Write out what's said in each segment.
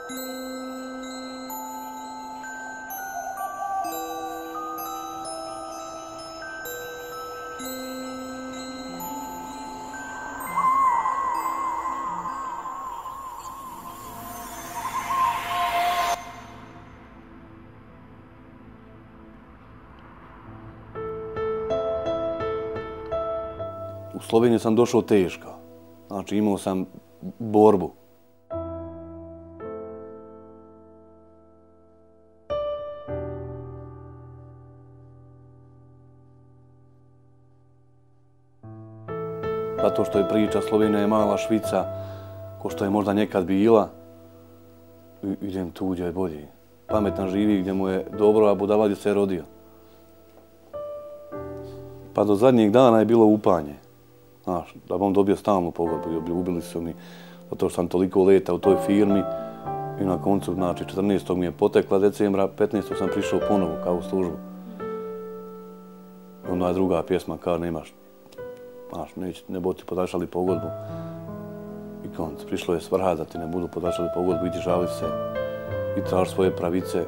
U Sloveniju sam došao teško. Znači imao sam borbu. Zato što je priča Slovenija je mala Švica, ko što je možda nekad bila. Idem tu gdje je bolji. Pametan živi gdje mu je dobro, a budala gdje se je rodio. Pa do zadnjeg dana je bilo upanje. Znaš, da bom dobio stalnu pogodbu, ubili su mi, zato što sam toliko leta u toj firmi i na koncu, znači, 14. mi je potekla decembra, 15. sam prišao ponovo kao u službu. Onda je druga pjesma, kaže, nemaš, znaš, ne budu ti podašali pogodbu. I konc, prišlo je svrha da ti ne budu podašali pogodbu, idi žali se i traži svoje pravice,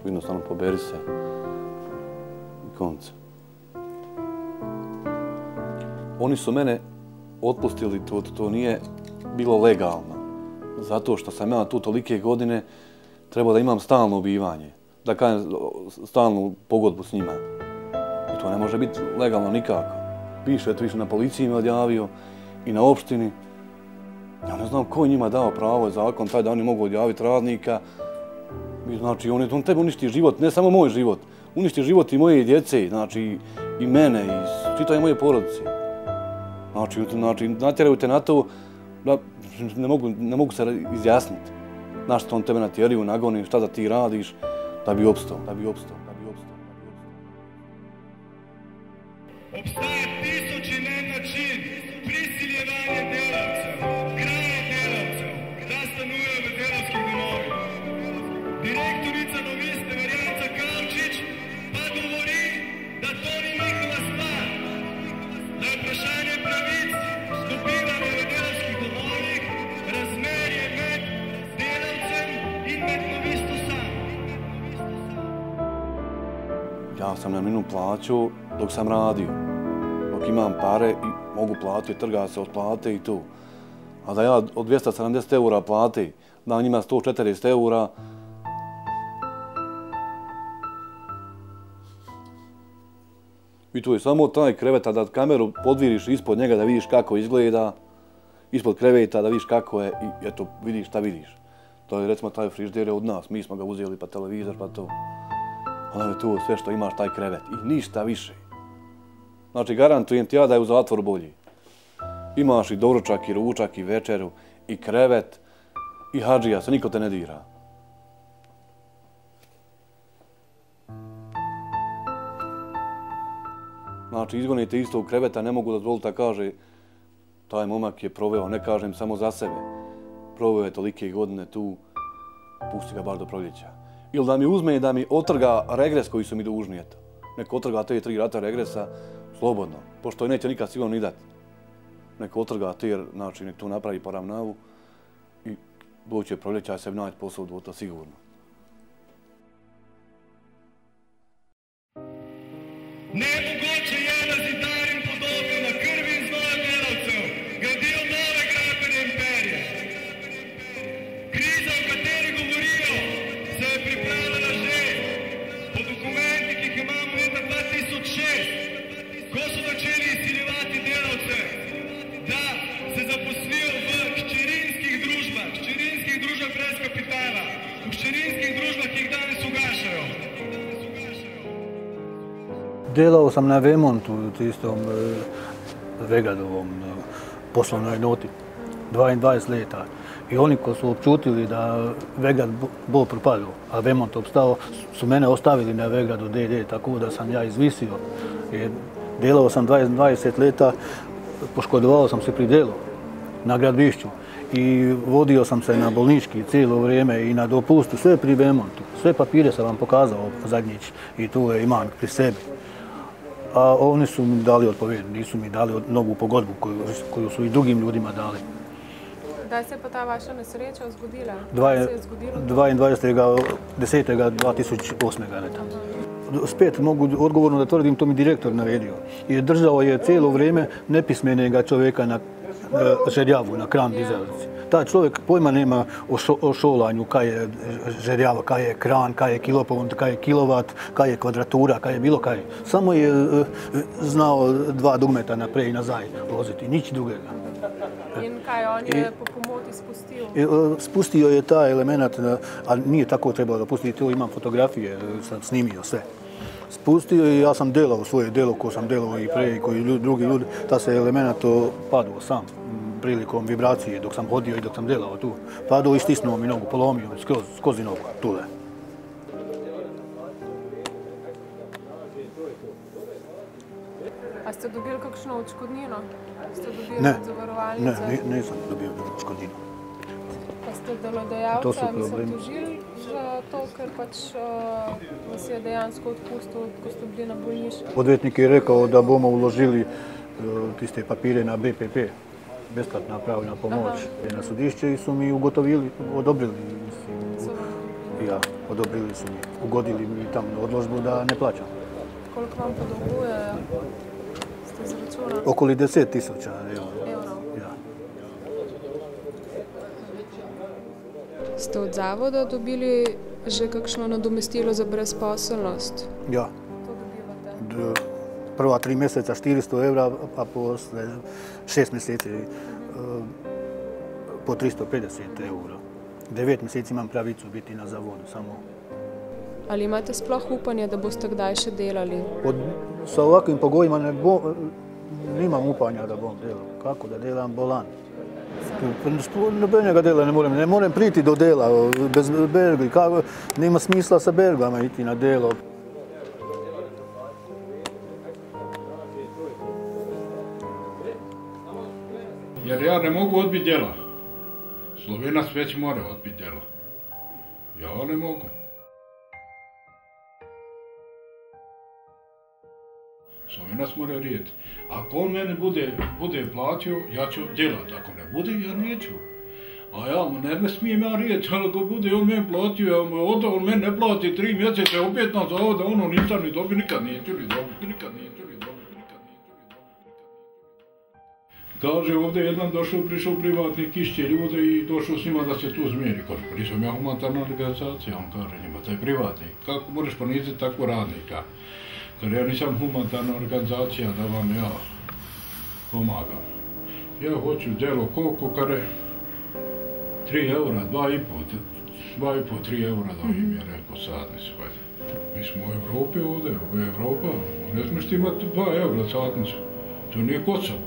jednostavno poberi se i konc. Oni su mene otpustili, to nije bilo legalno. Zato što sam ja tu tolike godine trebao da imam stalno ubivanje. Da kažem stalnu pogodbu s njima. I to ne može biti legalno nikako. Piše, to više na policiji me odjavio i na opštini. Ja ne znam ko je njima dao pravo, zakon taj da oni mogu odjaviti radnika. I znači, on tebi uništi život, ne samo moj život. Uništi život i moje djece, znači i mene, i čitave moje porodice. Znači, natjeraju te na to da ne mogu se izjasniti. Na što on tebe natjeraju, nagoni, šta da ti radiš, da bi opstao. Obstaja tisoč in en način prisiljevanja delavcev, kraje delavcev, da stanujejo v delavskih domovih. Direktorica Noviste Marjanca Kavčič pa govori, da to ni njihova stvar. Da je vprašanje pravic dobivanja v delavskih domovih razmerje med delavcem in med Novisto sam. Ja sam na minu plaću dok sam radio. Dok imam pare i mogu platiti, trga se od plate i to. A da ja od 270 eura plati, da njima 140 eura, i to je samo taj krevet, a da kameru podviriš ispod njega da vidiš kako izgleda, ispod kreveta da vidiš kako je i eto vidiš šta vidiš. To je recimo taj frižider od nas, mi smo ga uzeli pa televizor pa to. Ono je to sve što imaš taj krevet i ništa više. Znači garantujem ti ja da je u zatvoru bolji. Imaš i doručak i ručak i večeru i krevet i hadžija, se niko te ne dira. Znači, izgonite isto u kreveta, ne mogu dozvoliti da kaže taj momak je proveo, ne kažem samo za sebe. Proveo je tolike godine tu, pusti ga bar do proljeća. Ili da mi uzme i da mi otrga regres koji su mi dužni, eto. Neko otrga te 3 rata regresa, slobodno, pošto neće nikad sigurno ni dati. Neko otrga te, znači nek tu napravi poravnavu i doće proljeća, a se bi naći posao to sigurno. Nemogoče je da zidarim podobno na krvi in znoja delavcev, gradil nove gradbene imperije. Kriza, o kateri govorijo, se je pripravljala že po dokumentih, ki jih imamo leta 2006, ko so začeli izsiljevati delavce, da se zaposlijo v hčerinskih družbah brez kapitala, v hčerinskih družbah, ki jih danes ugašajo. Delao sam na remontu u tistom Vegadovom poslovnoj noti, 22 leta. I oni koji su občutili da Vegad bo propadao, a remont obstao, su mene ostavili na Vegadu DD, tako da sam ja izvisio. Delao sam 20 leta, poškodovao sam se pri delu na gradbišću i vodio sam se na bolnički cijelo vrijeme i na dopustu, sve pri remontu. Sve papire sam vam pokazao zadnjić i tu je imam pri sebi. A oni su mi dali odpověď, nisu mi dali novu pogodbu koju su i drugim ljudima dali. Kdaj se je pa ta vaša nesreča zgodila? Kaj se je zgodilo? 22.10.2008. leta. Spet mogu odgovorno da tvrdim, to mi direktor naredio. I držao je cijelo vrijeme nepismenega čovjeka na žerjavu, na kran dizalici. Ta čovjek pojma nema o šolanju, kaj je žerjava, kaj je kran, kaj je kilopont, kaj je kilovat, kaj je kvadratura, kaj je bilo kaj. Samo je znao 2 dugmeta naprej i nazaj voziti, nič drugega. In kaj, on je po pomoti spustil? Spustio je taj element, a nije tako trebalo pustiti, to imam fotografije, sam snimio sve. Spustio i ja sam delao svoje delo ko sam delao i pre i koji drugi ljudi, ta se element padao sam prilikom vibracije dok sam hodio i dok sam delao tu. Padao i stisnuo mi nogu, polomio mi skozi nogu, tule. A ste dobili kakšno odškodnino? Ste dobili Ne, od zavarovalnice? ne, nisam dobio odškodninu. Pa ste delodajalca tožili za to, ker pač vas je dejansko odpustil, ko ste bili na bolnišnici? Odvetnik je rekao da bomo uložili tiste papire na BPP, besplatna pravna pomoć. Na sudišće i su mi odobrili. Ja, odobrili su mi, ugodili mi tamo odložbu da ne plaćam. Koliko vam podolguje? Ste izračunali? Okoli 10.000 eura. Ja. Ste od zavoda dobili že kakšno nadomestilo za brezposelnost? Ja. To dobivate? Prva 3 mjeseca 400 eura, a posle 6 mjeseci po 350 eura. 9 mjeseci imam pravicu biti na zavodu samo. Ali imate sploh upanje, da boste kdaj še delali? Sa ovakvim pogojima nimam upanja da bom delal. Kako da delam bolan? Nobenega dela ne morem priti do dela bez bergi. Nema smisla sa bergama iti na delo. Jer ja ne mogu odbiti djela. Slovenac već mora odbiti djela. Ja ne mogu. Slovenac mora rijeti. Ako on mene bude platio, ja ću djelat. Ako ne bude, ja neću. A ja mu ne smijem ja rijeti, ali ako bude on mene platio, ja mu odao, on mene ne plati 3 mjeseca, opet na zavoda, ono nisam ni dobio, nikad neću ni dobiti, nikad neću ni dobiti. Kaže, ovdje jedan prišao privatnik, išće ljude i došao s njima da se tu zmijeri. Kaže, nisam ja humanitarna organizacija, on kaže njima, taj privatnik, kako možeš poniziti tako radnika? Kaže, ja nisam humanitarna organizacija da vam ja pomagam. Ja hoću delo koliko, kaže, 3 eura, 2,5, 3 eura da im je rekao satnicu. Mi smo u Evropi ovdje, ovo je Evropa, ne smiješ ti imati 2 eura satnicu, to nije Kosovo.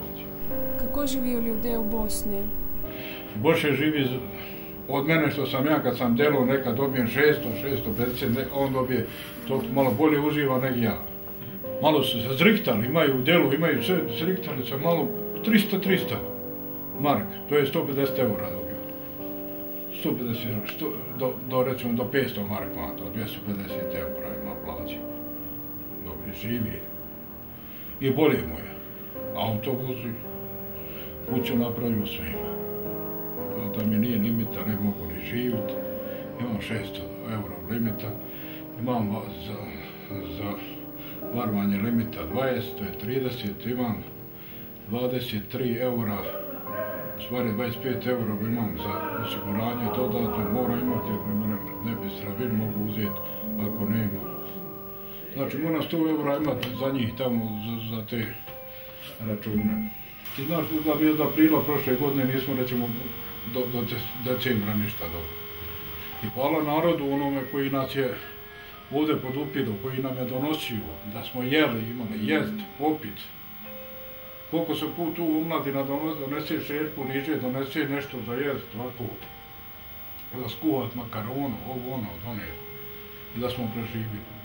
Kako živijo ljudje u Bosni? Boljše živi od mene što sam ja kad sam delao nekad dobijem 600, 650, on dobije to malo bolje uživa nego ja. Malo su se zriktali, imaju u delu, imaju sve, zriktali se malo 300 mark, to je 150 eura dobio. 150, recimo do 500 marka, do 250 eura ima plaći. Dobri, živi. I bolje mu je. Autobusi, kuću napravio svima. Da mi nije limita, ne mogu ni živjeti. Imam 600 eura limita. Imam za varvanje limita 20, to je 30. Imam 23 eura, u stvari 25 eura imam za osiguranje dodatno. Moram imati jer ne bi stravili mogu uzeti ako nema. Znači moram 100 eura imati za njih tamo, za te račune. Ti znaš da mi od aprila prošle godine nismo recimo do decembra ništa dobili. I hvala narodu onome koji nas je ovdje podupirao, koji nam je donosio, da smo jeli, imali jest, popit. Koliko se put tu omladina donese šerpu riže, donese nešto za jest, ovako, za skuhat makaronu, ovo ono, donese. I da smo preživili.